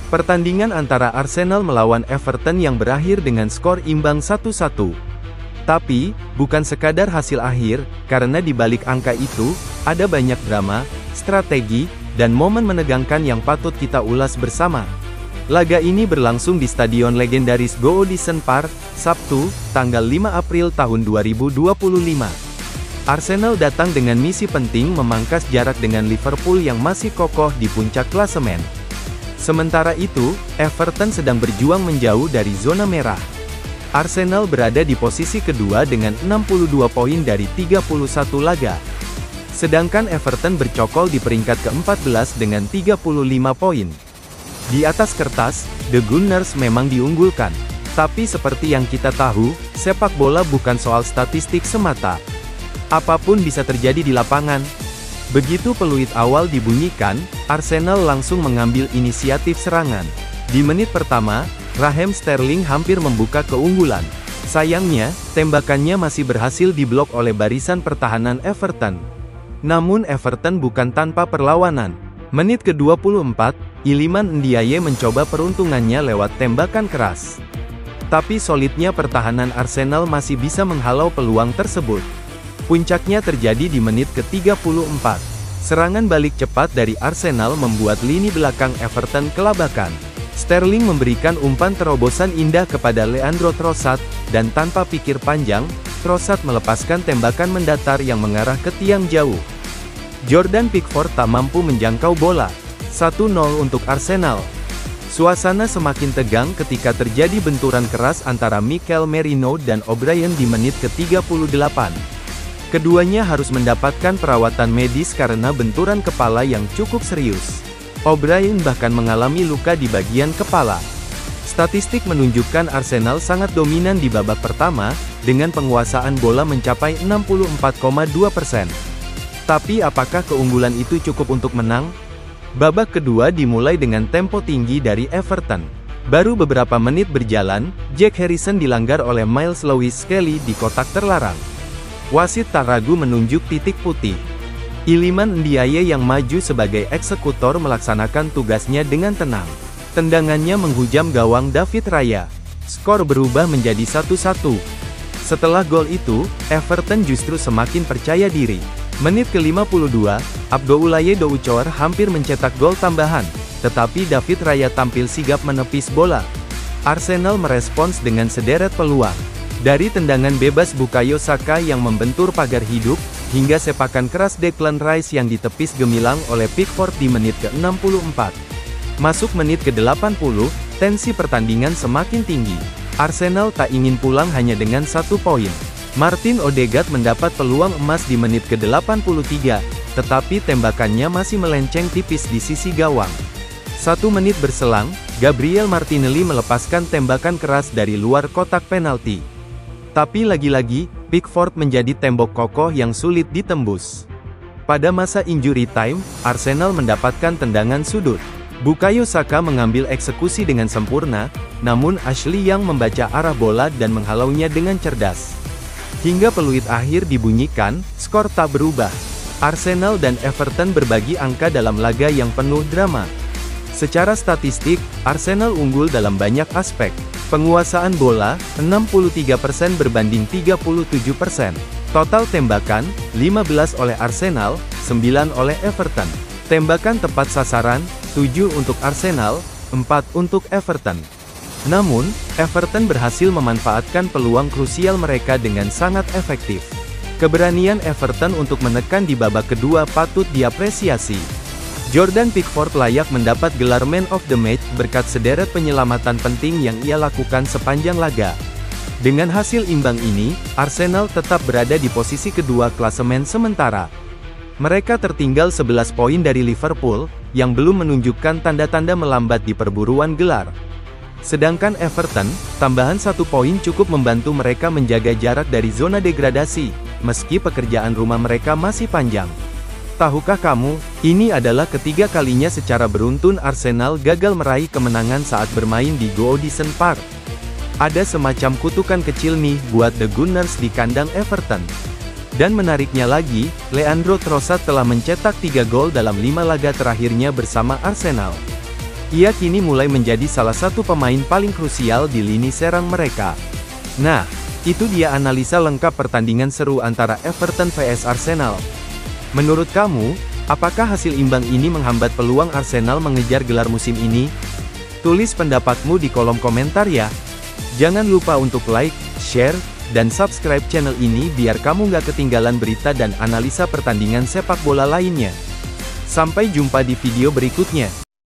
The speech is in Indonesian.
Pertandingan antara Arsenal melawan Everton yang berakhir dengan skor imbang 1-1. Tapi, bukan sekadar hasil akhir, karena di balik angka itu, ada banyak drama, strategi, dan momen menegangkan yang patut kita ulas bersama. Laga ini berlangsung di stadion legendaris Goodison Park, Sabtu, tanggal 5 April tahun 2025. Arsenal datang dengan misi penting memangkas jarak dengan Liverpool yang masih kokoh di puncak klasemen. Sementara itu, Everton sedang berjuang menjauh dari zona merah. Arsenal berada di posisi kedua dengan 62 poin dari 31 laga. Sedangkan Everton bercokol di peringkat ke-14 dengan 35 poin. Di atas kertas, The Gunners memang diunggulkan. Tapi seperti yang kita tahu, sepak bola bukan soal statistik semata. Apapun bisa terjadi di lapangan. Begitu peluit awal dibunyikan, Arsenal langsung mengambil inisiatif serangan. Di menit pertama, Raheem Sterling hampir membuka keunggulan. Sayangnya, tembakannya masih berhasil diblok oleh barisan pertahanan Everton. Namun Everton bukan tanpa perlawanan. Menit ke-24, Iliman Ndiaye mencoba peruntungannya lewat tembakan keras. Tapi solidnya pertahanan Arsenal masih bisa menghalau peluang tersebut. Puncaknya terjadi di menit ke-34. Serangan balik cepat dari Arsenal membuat lini belakang Everton kelabakan. Sterling memberikan umpan terobosan indah kepada Leandro Trossard, dan tanpa pikir panjang, Trossard melepaskan tembakan mendatar yang mengarah ke tiang jauh. Jordan Pickford tak mampu menjangkau bola. 1-0 untuk Arsenal. Suasana semakin tegang ketika terjadi benturan keras antara Mikel Merino dan O'Brien di menit ke-38. Keduanya harus mendapatkan perawatan medis karena benturan kepala yang cukup serius. O'Brien bahkan mengalami luka di bagian kepala. Statistik menunjukkan Arsenal sangat dominan di babak pertama, dengan penguasaan bola mencapai 64,2%. Tapi apakah keunggulan itu cukup untuk menang? Babak kedua dimulai dengan tempo tinggi dari Everton. Baru beberapa menit berjalan, Jack Harrison dilanggar oleh Miles Lewis Skelly di kotak terlarang. Wasit tak ragu menunjuk titik putih. Iliman Ndiaye yang maju sebagai eksekutor melaksanakan tugasnya dengan tenang. Tendangannya menghujam gawang David Raya. Skor berubah menjadi 1-1. Setelah gol itu, Everton justru semakin percaya diri. Menit ke-52, Abdoulaye Doucoure hampir mencetak gol tambahan, tetapi David Raya tampil sigap menepis bola. Arsenal merespons dengan sederet peluang. Dari tendangan bebas Bukayo Saka yang membentur pagar hidup, hingga sepakan keras Declan Rice yang ditepis gemilang oleh Pickford di menit ke-64. Masuk menit ke-80, tensi pertandingan semakin tinggi. Arsenal tak ingin pulang hanya dengan 1 poin. Martin Odegaard mendapat peluang emas di menit ke-83, tetapi tembakannya masih melenceng tipis di sisi gawang. 1 menit berselang, Gabriel Martinelli melepaskan tembakan keras dari luar kotak penalti. Tapi lagi-lagi, Pickford menjadi tembok kokoh yang sulit ditembus. Pada masa injury time, Arsenal mendapatkan tendangan sudut. Bukayo Saka mengambil eksekusi dengan sempurna, namun Ashley Young membaca arah bola dan menghalaunya dengan cerdas. Hingga peluit akhir dibunyikan, skor tak berubah. Arsenal dan Everton berbagi angka dalam laga yang penuh drama. Secara statistik, Arsenal unggul dalam banyak aspek. Penguasaan bola, 63% berbanding 37%. Total tembakan, 15 oleh Arsenal, 9 oleh Everton. Tembakan tepat sasaran, 7 untuk Arsenal, 4 untuk Everton. Namun, Everton berhasil memanfaatkan peluang krusial mereka dengan sangat efektif. Keberanian Everton untuk menekan di babak kedua patut diapresiasi. Jordan Pickford layak mendapat gelar Man of the Match berkat sederet penyelamatan penting yang ia lakukan sepanjang laga. Dengan hasil imbang ini, Arsenal tetap berada di posisi kedua klasemen sementara. Mereka tertinggal 11 poin dari Liverpool, yang belum menunjukkan tanda-tanda melambat di perburuan gelar. Sedangkan Everton, tambahan 1 poin cukup membantu mereka menjaga jarak dari zona degradasi, meski pekerjaan rumah mereka masih panjang. Tahukah kamu, ini adalah ketiga kalinya secara beruntun Arsenal gagal meraih kemenangan saat bermain di Goodison Park. Ada semacam kutukan kecil nih buat The Gunners di kandang Everton. Dan menariknya lagi, Leandro Trossard telah mencetak 3 gol dalam 5 laga terakhirnya bersama Arsenal. Ia kini mulai menjadi salah satu pemain paling krusial di lini serang mereka. Nah, itu dia analisa lengkap pertandingan seru antara Everton vs Arsenal. Menurut kamu, apakah hasil imbang ini menghambat peluang Arsenal mengejar gelar musim ini? Tulis pendapatmu di kolom komentar ya. Jangan lupa untuk like, share, dan subscribe channel ini biar kamu nggak ketinggalan berita dan analisa pertandingan sepak bola lainnya. Sampai jumpa di video berikutnya.